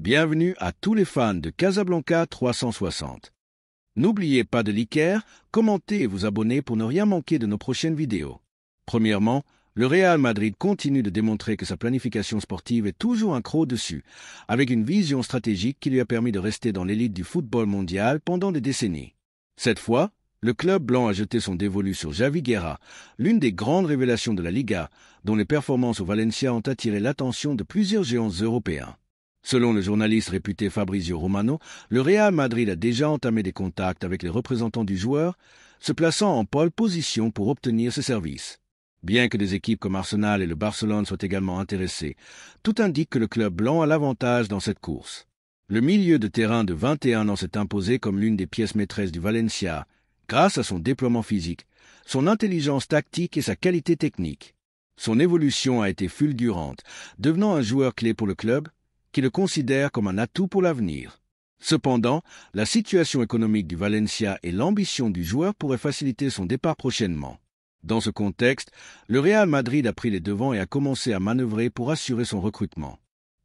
Bienvenue à tous les fans de Casablanca 360. N'oubliez pas de liker, commenter et vous abonner pour ne rien manquer de nos prochaines vidéos. Premièrement, le Real Madrid continue de démontrer que sa planification sportive est toujours un croc dessus, avec une vision stratégique qui lui a permis de rester dans l'élite du football mondial pendant des décennies. Cette fois, le club blanc a jeté son dévolu sur Javi Guerra, l'une des grandes révélations de la Liga, dont les performances au Valencia ont attiré l'attention de plusieurs géants européens. Selon le journaliste réputé Fabrizio Romano, le Real Madrid a déjà entamé des contacts avec les représentants du joueur, se plaçant en pole position pour obtenir ses services. Bien que des équipes comme Arsenal et le Barcelone soient également intéressées, tout indique que le club blanc a l'avantage dans cette course. Le milieu de terrain de 21 ans s'est imposé comme l'une des pièces maîtresses du Valencia, grâce à son déploiement physique, son intelligence tactique et sa qualité technique. Son évolution a été fulgurante, devenant un joueur clé pour le club, qui le considère comme un atout pour l'avenir. Cependant, la situation économique du Valencia et l'ambition du joueur pourraient faciliter son départ prochainement. Dans ce contexte, le Real Madrid a pris les devants et a commencé à manœuvrer pour assurer son recrutement.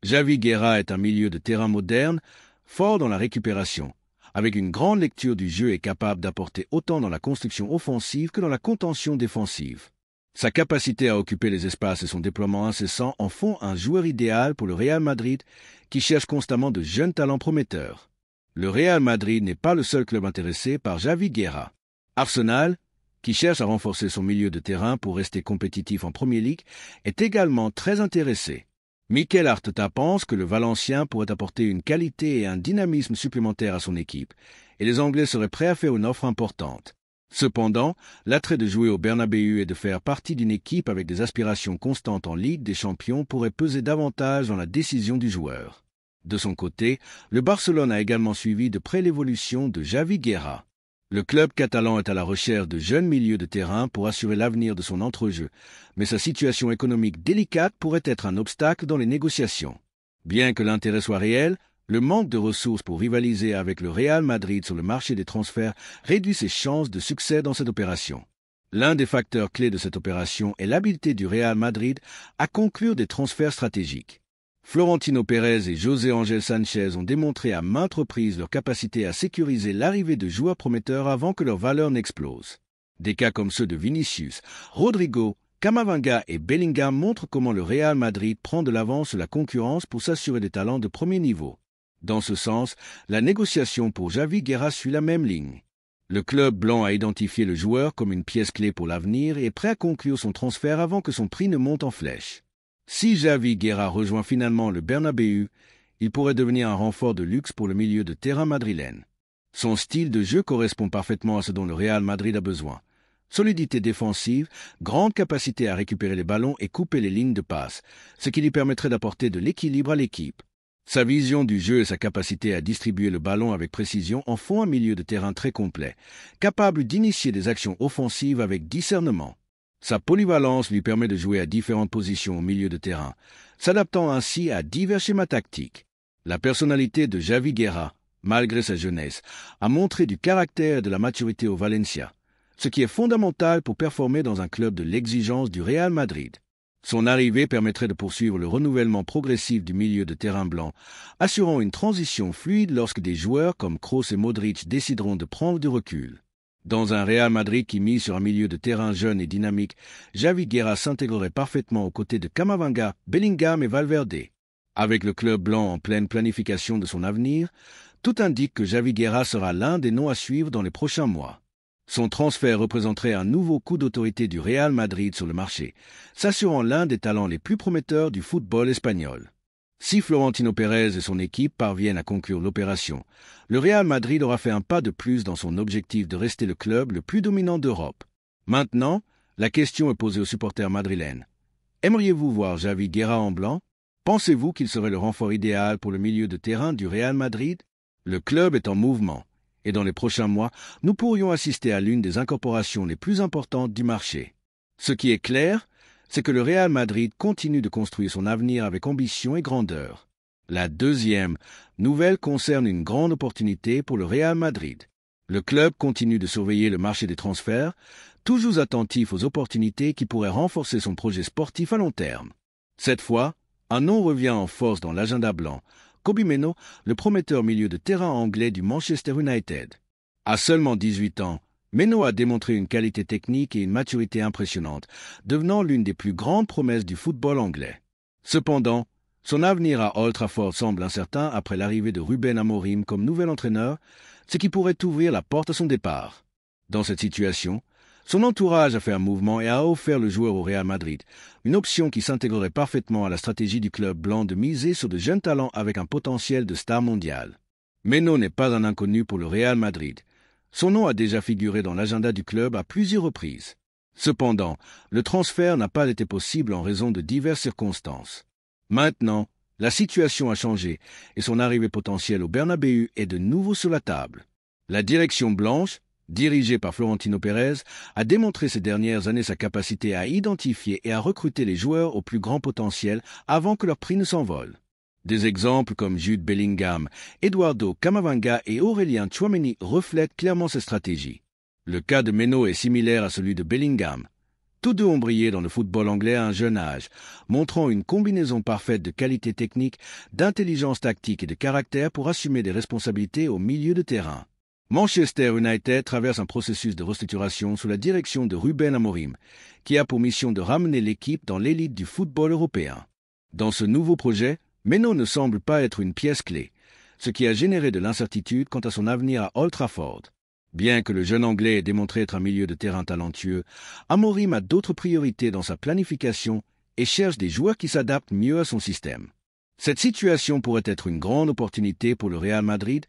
Javi Guerra est un milieu de terrain moderne, fort dans la récupération, avec une grande lecture du jeu et capable d'apporter autant dans la construction offensive que dans la contention défensive. Sa capacité à occuper les espaces et son déploiement incessant en font un joueur idéal pour le Real Madrid qui cherche constamment de jeunes talents prometteurs. Le Real Madrid n'est pas le seul club intéressé par Javi Guerra. Arsenal, qui cherche à renforcer son milieu de terrain pour rester compétitif en Premier League, est également très intéressé. Mikel Arteta pense que le Valencien pourrait apporter une qualité et un dynamisme supplémentaires à son équipe, et les Anglais seraient prêts à faire une offre importante. Cependant, l'attrait de jouer au Bernabéu et de faire partie d'une équipe avec des aspirations constantes en Ligue des Champions pourrait peser davantage dans la décision du joueur. De son côté, le Barcelone a également suivi de près l'évolution de Javi Guerra. Le club catalan est à la recherche de jeunes milieux de terrain pour assurer l'avenir de son entrejeu, mais sa situation économique délicate pourrait être un obstacle dans les négociations. Bien que l'intérêt soit réel, le manque de ressources pour rivaliser avec le Real Madrid sur le marché des transferts réduit ses chances de succès dans cette opération. L'un des facteurs clés de cette opération est l'habileté du Real Madrid à conclure des transferts stratégiques. Florentino Pérez et José Ángel Sánchez ont démontré à maintes reprises leur capacité à sécuriser l'arrivée de joueurs prometteurs avant que leur valeur n'explose. Des cas comme ceux de Vinicius, Rodrigo, Camavinga et Bellingham montrent comment le Real Madrid prend de l'avance sur la concurrence pour s'assurer des talents de premier niveau. Dans ce sens, la négociation pour Javi Guerra suit la même ligne. Le club blanc a identifié le joueur comme une pièce clé pour l'avenir et est prêt à conclure son transfert avant que son prix ne monte en flèche. Si Javi Guerra rejoint finalement le Bernabéu, il pourrait devenir un renfort de luxe pour le milieu de terrain madrilène. Son style de jeu correspond parfaitement à ce dont le Real Madrid a besoin. Solidité défensive, grande capacité à récupérer les ballons et couper les lignes de passe, ce qui lui permettrait d'apporter de l'équilibre à l'équipe. Sa vision du jeu et sa capacité à distribuer le ballon avec précision en font un milieu de terrain très complet, capable d'initier des actions offensives avec discernement. Sa polyvalence lui permet de jouer à différentes positions au milieu de terrain, s'adaptant ainsi à divers schémas tactiques. La personnalité de Javi Guerra, malgré sa jeunesse, a montré du caractère et de la maturité au Valencia, ce qui est fondamental pour performer dans un club de l'exigence du Real Madrid. Son arrivée permettrait de poursuivre le renouvellement progressif du milieu de terrain blanc, assurant une transition fluide lorsque des joueurs comme Kroos et Modric décideront de prendre du recul. Dans un Real Madrid qui mise sur un milieu de terrain jeune et dynamique, Javi Guerra s'intégrerait parfaitement aux côtés de Camavinga, Bellingham et Valverde. Avec le club blanc en pleine planification de son avenir, tout indique que Javi Guerra sera l'un des noms à suivre dans les prochains mois. Son transfert représenterait un nouveau coup d'autorité du Real Madrid sur le marché, s'assurant l'un des talents les plus prometteurs du football espagnol. Si Florentino Pérez et son équipe parviennent à conclure l'opération, le Real Madrid aura fait un pas de plus dans son objectif de rester le club le plus dominant d'Europe. Maintenant, la question est posée aux supporters madrilènes. Aimeriez-vous voir Javi Guerra en blanc? Pensez-vous qu'il serait le renfort idéal pour le milieu de terrain du Real Madrid? Le club est en mouvement, et dans les prochains mois, nous pourrions assister à l'une des incorporations les plus importantes du marché. Ce qui est clair, c'est que le Real Madrid continue de construire son avenir avec ambition et grandeur. La deuxième nouvelle concerne une grande opportunité pour le Real Madrid. Le club continue de surveiller le marché des transferts, toujours attentif aux opportunités qui pourraient renforcer son projet sportif à long terme. Cette fois, un nom revient en force dans l'agenda blanc, Kobbie Mainoo, le prometteur milieu de terrain anglais du Manchester United. À seulement 18 ans, Mainoo a démontré une qualité technique et une maturité impressionnantes, devenant l'une des plus grandes promesses du football anglais. Cependant, son avenir à Old Trafford semble incertain après l'arrivée de Ruben Amorim comme nouvel entraîneur, ce qui pourrait ouvrir la porte à son départ. Dans cette situation, son entourage a fait un mouvement et a offert le joueur au Real Madrid, une option qui s'intégrerait parfaitement à la stratégie du club blanc de miser sur de jeunes talents avec un potentiel de star mondial. Mainoo n'est pas un inconnu pour le Real Madrid. Son nom a déjà figuré dans l'agenda du club à plusieurs reprises. Cependant, le transfert n'a pas été possible en raison de diverses circonstances. Maintenant, la situation a changé et son arrivée potentielle au Bernabéu est de nouveau sur la table. La direction blanche, dirigée par Florentino Pérez, a démontré ces dernières années sa capacité à identifier et à recruter les joueurs au plus grand potentiel avant que leur prix ne s'envole. Des exemples comme Jude Bellingham, Eduardo Camavinga et Aurélien Tchouaméni reflètent clairement cette stratégie. Le cas de Mainoo est similaire à celui de Bellingham. Tous deux ont brillé dans le football anglais à un jeune âge, montrant une combinaison parfaite de qualité technique, d'intelligence tactique et de caractère pour assumer des responsabilités au milieu de terrain. Manchester United traverse un processus de restructuration sous la direction de Ruben Amorim, qui a pour mission de ramener l'équipe dans l'élite du football européen. Dans ce nouveau projet, Mainoo ne semble pas être une pièce clé, ce qui a généré de l'incertitude quant à son avenir à Old Trafford. Bien que le jeune Anglais ait démontré être un milieu de terrain talentueux, Amorim a d'autres priorités dans sa planification et cherche des joueurs qui s'adaptent mieux à son système. Cette situation pourrait être une grande opportunité pour le Real Madrid,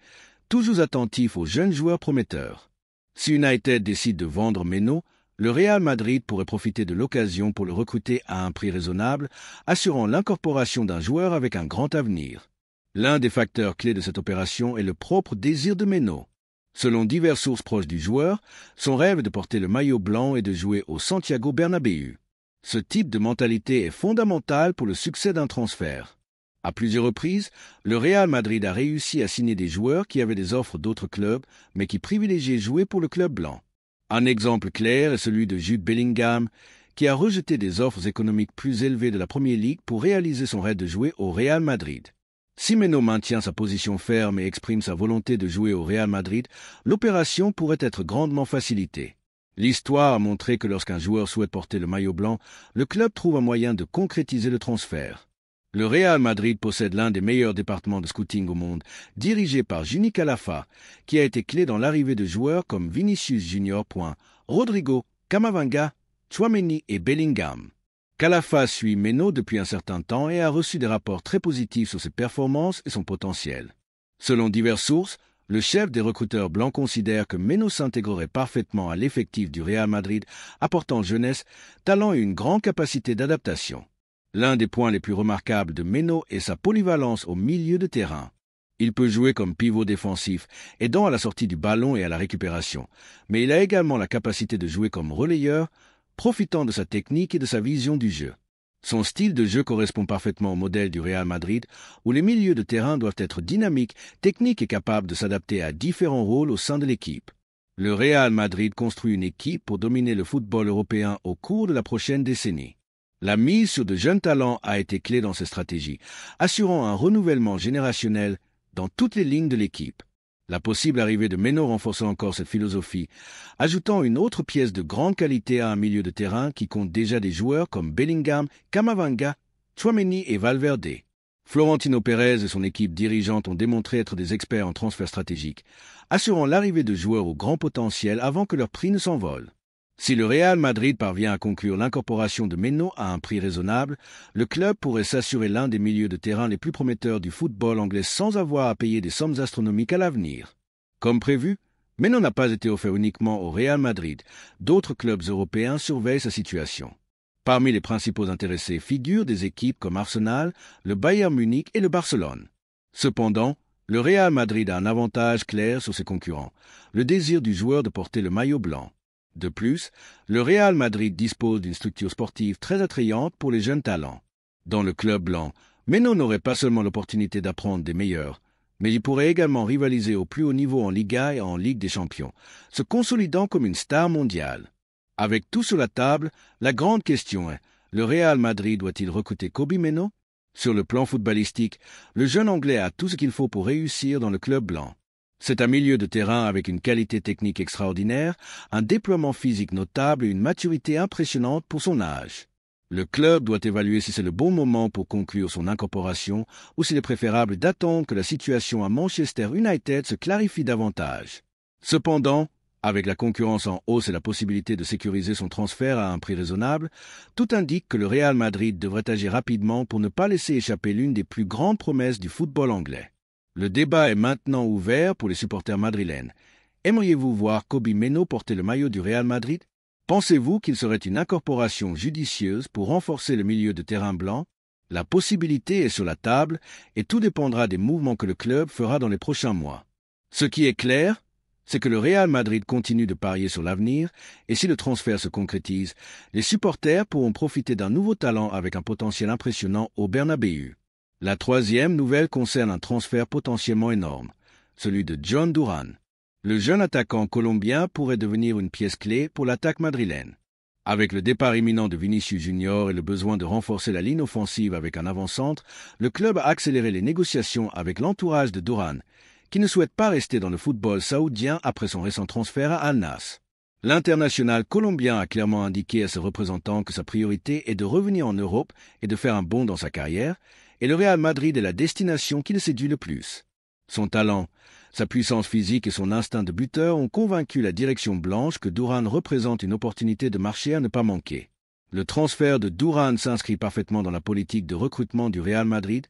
toujours attentif aux jeunes joueurs prometteurs. Si United décide de vendre Mainoo, le Real Madrid pourrait profiter de l'occasion pour le recruter à un prix raisonnable, assurant l'incorporation d'un joueur avec un grand avenir. L'un des facteurs clés de cette opération est le propre désir de Mainoo. Selon diverses sources proches du joueur, son rêve est de porter le maillot blanc et de jouer au Santiago Bernabéu. Ce type de mentalité est fondamental pour le succès d'un transfert. À plusieurs reprises, le Real Madrid a réussi à signer des joueurs qui avaient des offres d'autres clubs, mais qui privilégiaient jouer pour le club blanc. Un exemple clair est celui de Jude Bellingham, qui a rejeté des offres économiques plus élevées de la Premier League pour réaliser son rêve de jouer au Real Madrid. Si Mainoo maintient sa position ferme et exprime sa volonté de jouer au Real Madrid, l'opération pourrait être grandement facilitée. L'histoire a montré que lorsqu'un joueur souhaite porter le maillot blanc, le club trouve un moyen de concrétiser le transfert. Le Real Madrid possède l'un des meilleurs départements de scouting au monde, dirigé par Juni Calafa, qui a été clé dans l'arrivée de joueurs comme Vinicius Junior, Rodrigo, Camavinga, Tchouaméni et Bellingham. Calafa suit Mainoo depuis un certain temps et a reçu des rapports très positifs sur ses performances et son potentiel. Selon diverses sources, le chef des recruteurs blancs considère que Mainoo s'intégrerait parfaitement à l'effectif du Real Madrid, apportant jeunesse, talent et une grande capacité d'adaptation. L'un des points les plus remarquables de Mainoo est sa polyvalence au milieu de terrain. Il peut jouer comme pivot défensif, aidant à la sortie du ballon et à la récupération, mais il a également la capacité de jouer comme relayeur, profitant de sa technique et de sa vision du jeu. Son style de jeu correspond parfaitement au modèle du Real Madrid, où les milieux de terrain doivent être dynamiques, techniques et capables de s'adapter à différents rôles au sein de l'équipe. Le Real Madrid construit une équipe pour dominer le football européen au cours de la prochaine décennie. La mise sur de jeunes talents a été clé dans cette stratégie, assurant un renouvellement générationnel dans toutes les lignes de l'équipe. La possible arrivée de Mainoo renforce encore cette philosophie, ajoutant une autre pièce de grande qualité à un milieu de terrain qui compte déjà des joueurs comme Bellingham, Camavinga, Tchouaméni et Valverde. Florentino Pérez et son équipe dirigeante ont démontré être des experts en transfert stratégique, assurant l'arrivée de joueurs au grand potentiel avant que leur prix ne s'envole. Si le Real Madrid parvient à conclure l'incorporation de Mainoo à un prix raisonnable, le club pourrait s'assurer l'un des milieux de terrain les plus prometteurs du football anglais sans avoir à payer des sommes astronomiques à l'avenir. Comme prévu, Mainoo n'a pas été offert uniquement au Real Madrid. D'autres clubs européens surveillent sa situation. Parmi les principaux intéressés figurent des équipes comme Arsenal, le Bayern Munich et le Barcelone. Cependant, le Real Madrid a un avantage clair sur ses concurrents, le désir du joueur de porter le maillot blanc. De plus, le Real Madrid dispose d'une structure sportive très attrayante pour les jeunes talents. Dans le club blanc, Mainoo n'aurait pas seulement l'opportunité d'apprendre des meilleurs, mais il pourrait également rivaliser au plus haut niveau en Liga et en Ligue des Champions, se consolidant comme une star mondiale. Avec tout sur la table, la grande question est, le Real Madrid doit-il recruter Kobbie Mainoo? Sur le plan footballistique, le jeune Anglais a tout ce qu'il faut pour réussir dans le club blanc. C'est un milieu de terrain avec une qualité technique extraordinaire, un déploiement physique notable et une maturité impressionnante pour son âge. Le club doit évaluer si c'est le bon moment pour conclure son incorporation ou s'il est préférable d'attendre que la situation à Manchester United se clarifie davantage. Cependant, avec la concurrence en hausse et la possibilité de sécuriser son transfert à un prix raisonnable, tout indique que le Real Madrid devrait agir rapidement pour ne pas laisser échapper l'une des plus grandes promesses du football anglais. Le débat est maintenant ouvert pour les supporters madrilènes. Aimeriez-vous voir Kobbie Mainoo porter le maillot du Real Madrid? Pensez-vous qu'il serait une incorporation judicieuse pour renforcer le milieu de terrain blanc? La possibilité est sur la table et tout dépendra des mouvements que le club fera dans les prochains mois. Ce qui est clair, c'est que le Real Madrid continue de parier sur l'avenir et si le transfert se concrétise, les supporters pourront profiter d'un nouveau talent avec un potentiel impressionnant au Bernabéu. La troisième nouvelle concerne un transfert potentiellement énorme, celui de Jhon Durán. Le jeune attaquant colombien pourrait devenir une pièce clé pour l'attaque madrilène. Avec le départ imminent de Vinicius Junior et le besoin de renforcer la ligne offensive avec un avant-centre, le club a accéléré les négociations avec l'entourage de Durán, qui ne souhaite pas rester dans le football saoudien après son récent transfert à Al-Nassr. L'international colombien a clairement indiqué à ses représentants que sa priorité est de revenir en Europe et de faire un bond dans sa carrière, et le Real Madrid est la destination qui le séduit le plus. Son talent, sa puissance physique et son instinct de buteur ont convaincu la direction blanche que Durán représente une opportunité de marché à ne pas manquer. Le transfert de Durán s'inscrit parfaitement dans la politique de recrutement du Real Madrid,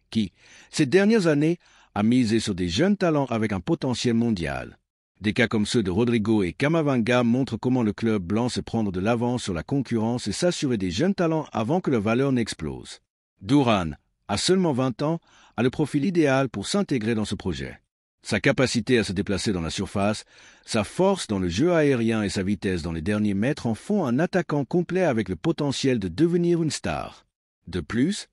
qui, ces dernières années, a misé sur des jeunes talents avec un potentiel mondial. Des cas comme ceux de Rodrigo et Camavinga montrent comment le club blanc sait prendre de l'avance sur la concurrence et s'assurer des jeunes talents avant que leur valeur n'explose. Durán, à seulement 20 ans, a le profil idéal pour s'intégrer dans ce projet. Sa capacité à se déplacer dans la surface, sa force dans le jeu aérien et sa vitesse dans les derniers mètres en font un attaquant complet avec le potentiel de devenir une star. De plus,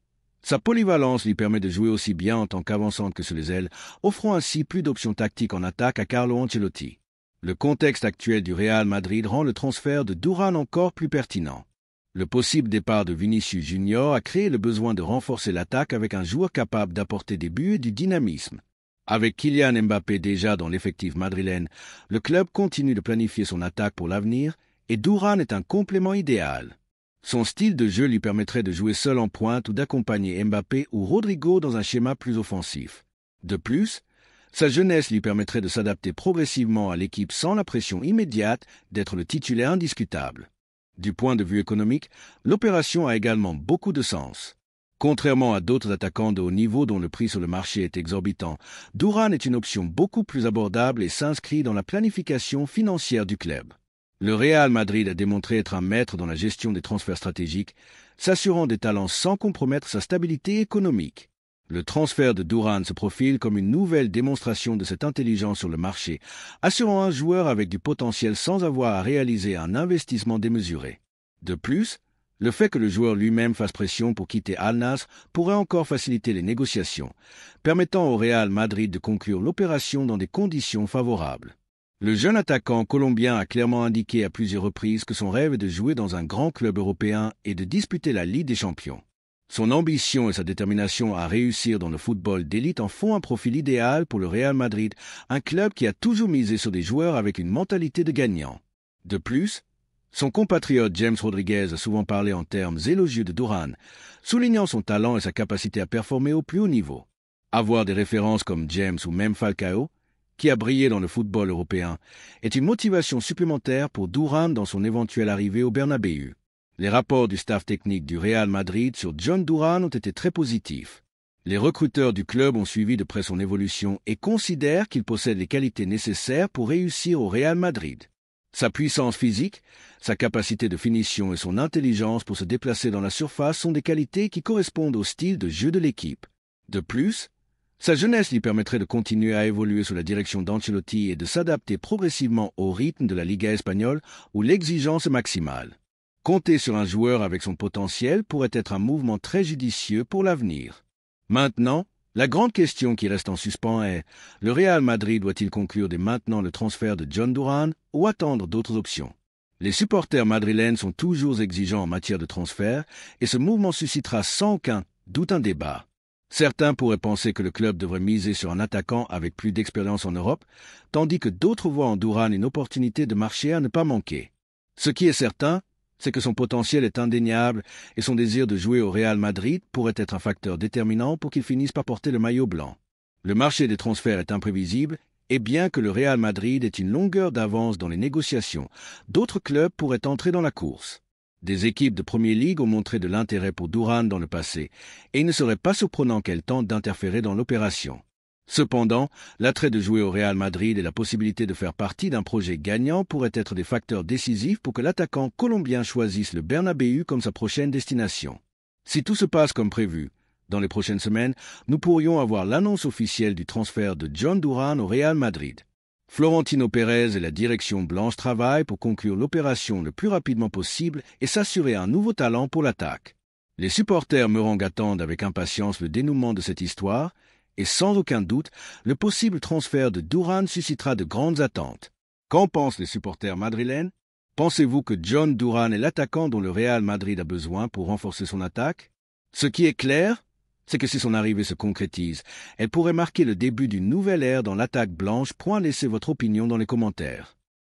sa polyvalence lui permet de jouer aussi bien en tant qu'avancante que sur les ailes, offrant ainsi plus d'options tactiques en attaque à Carlo Ancelotti. Le contexte actuel du Real Madrid rend le transfert de Durán encore plus pertinent. Le possible départ de Vinicius Junior a créé le besoin de renforcer l'attaque avec un joueur capable d'apporter des buts et du dynamisme. Avec Kylian Mbappé déjà dans l'effectif madrilène, le club continue de planifier son attaque pour l'avenir et Durán est un complément idéal. Son style de jeu lui permettrait de jouer seul en pointe ou d'accompagner Mbappé ou Rodrigo dans un schéma plus offensif. De plus, sa jeunesse lui permettrait de s'adapter progressivement à l'équipe sans la pression immédiate d'être le titulaire indiscutable. Du point de vue économique, l'opération a également beaucoup de sens. Contrairement à d'autres attaquants de haut niveau dont le prix sur le marché est exorbitant, Durán est une option beaucoup plus abordable et s'inscrit dans la planification financière du club. Le Real Madrid a démontré être un maître dans la gestion des transferts stratégiques, s'assurant des talents sans compromettre sa stabilité économique. Le transfert de Durán se profile comme une nouvelle démonstration de cette intelligence sur le marché, assurant un joueur avec du potentiel sans avoir à réaliser un investissement démesuré. De plus, le fait que le joueur lui-même fasse pression pour quitter Al-Nassr pourrait encore faciliter les négociations, permettant au Real Madrid de conclure l'opération dans des conditions favorables. Le jeune attaquant colombien a clairement indiqué à plusieurs reprises que son rêve est de jouer dans un grand club européen et de disputer la Ligue des Champions. Son ambition et sa détermination à réussir dans le football d'élite en font un profil idéal pour le Real Madrid, un club qui a toujours misé sur des joueurs avec une mentalité de gagnant. De plus, son compatriote James Rodriguez a souvent parlé en termes élogieux de Durán, soulignant son talent et sa capacité à performer au plus haut niveau. Avoir des références comme James ou même Falcao, qui a brillé dans le football européen, est une motivation supplémentaire pour Durán dans son éventuelle arrivée au Bernabéu. Les rapports du staff technique du Real Madrid sur Jhon Durán ont été très positifs. Les recruteurs du club ont suivi de près son évolution et considèrent qu'il possède les qualités nécessaires pour réussir au Real Madrid. Sa puissance physique, sa capacité de finition et son intelligence pour se déplacer dans la surface sont des qualités qui correspondent au style de jeu de l'équipe. De plus, sa jeunesse lui permettrait de continuer à évoluer sous la direction d'Ancelotti et de s'adapter progressivement au rythme de la Liga espagnole où l'exigence est maximale. Compter sur un joueur avec son potentiel pourrait être un mouvement très judicieux pour l'avenir. Maintenant, la grande question qui reste en suspens est, le Real Madrid doit-il conclure dès maintenant le transfert de Jhon Durán ou attendre d'autres options? Les supporters madrilènes sont toujours exigeants en matière de transfert et ce mouvement suscitera sans aucun d'où un débat. Certains pourraient penser que le club devrait miser sur un attaquant avec plus d'expérience en Europe, tandis que d'autres voient en Thuram une opportunité de marché à ne pas manquer. Ce qui est certain, c'est que son potentiel est indéniable et son désir de jouer au Real Madrid pourrait être un facteur déterminant pour qu'il finisse par porter le maillot blanc. Le marché des transferts est imprévisible et bien que le Real Madrid ait une longueur d'avance dans les négociations, d'autres clubs pourraient entrer dans la course. Des équipes de Premier League ont montré de l'intérêt pour Thuram dans le passé, et il ne serait pas surprenant qu'elles tentent d'interférer dans l'opération. Cependant, l'attrait de jouer au Real Madrid et la possibilité de faire partie d'un projet gagnant pourraient être des facteurs décisifs pour que l'attaquant colombien choisisse le Bernabéu comme sa prochaine destination. Si tout se passe comme prévu, dans les prochaines semaines, nous pourrions avoir l'annonce officielle du transfert de John Thuram au Real Madrid. Florentino Pérez et la direction blanche travaillent pour conclure l'opération le plus rapidement possible et s'assurer un nouveau talent pour l'attaque. Les supporters merengues attendent avec impatience le dénouement de cette histoire et sans aucun doute, le possible transfert de Thuram suscitera de grandes attentes. Qu'en pensent les supporters madrilènes? Pensez-vous que John Thuram est l'attaquant dont le Real Madrid a besoin pour renforcer son attaque? Ce qui est clair, c'est que si son arrivée se concrétise, elle pourrait marquer le début d'une nouvelle ère dans l'attaque blanche. Laissez votre opinion dans les commentaires.